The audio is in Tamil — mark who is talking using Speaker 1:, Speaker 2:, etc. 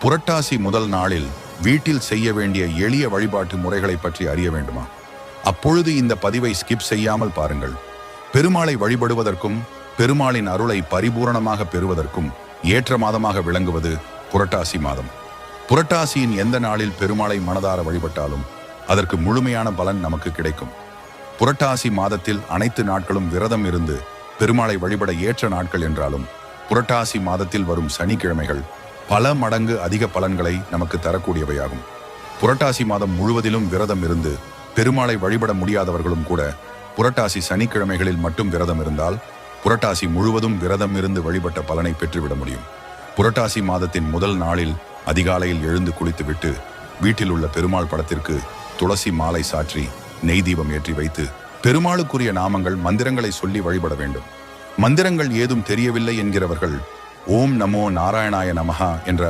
Speaker 1: புரட்டாசி முதல் நாளில் வீட்டில் செய்ய வேண்டிய எளிய வழிபாட்டு முறைகளை பற்றி அறிய வேண்டுமா? அப்பொழுது இந்த பதிவை ஸ்கிப் செய்யாமல் பாருங்கள். பெருமாளை வழிபடுவதற்கும் பெருமாளின் அருளை பரிபூரணமாக பெறுவதற்கும் ஏற்ற மாதமாக விளங்குவது புரட்டாசி மாதம். புரட்டாசியின் எந்த நாளில் பெருமாளை மனதார வழிபட்டாலும் அதற்கு முழுமையான பலன் நமக்கு கிடைக்கும். புரட்டாசி மாதத்தில் அனைத்து நாட்களும் விரதம் இருந்து பெருமாளை வழிபட ஏற்ற நாட்கள் என்றாலும் புரட்டாசி மாதத்தில் வரும் சனிக்கிழமைகள் பல மடங்கு அதிக பலன்களை நமக்கு தரக்கூடியவையாகும். புரட்டாசி மாதம் முழுவதிலும் விரதம் இருந்து பெருமாளை வழிபட முடியாதவர்களும் கூட புரட்டாசி சனிக்கிழமைகளில் மட்டும் விரதம் இருந்தால் புரட்டாசி முழுவதும் விரதம் இருந்து வழிபட்ட பலனை பெற்றுவிட முடியும். புரட்டாசி மாதத்தின் முதல் நாளில் அதிகாலையில் எழுந்து குளித்துவிட்டு வீட்டில் உள்ள பெருமாள் படத்திற்கு துளசி மாலை சாற்றி நெய் தீபம் ஏற்றி வைத்து பெருமாளுக்குரிய நாமங்கள் மந்திரங்களை சொல்லி வழிபட வேண்டும். மந்திரங்கள் ஏதும் தெரியவில்லை என்கிறவர்கள் ஓம் நமோ நாராயணாய நமஹா என்ற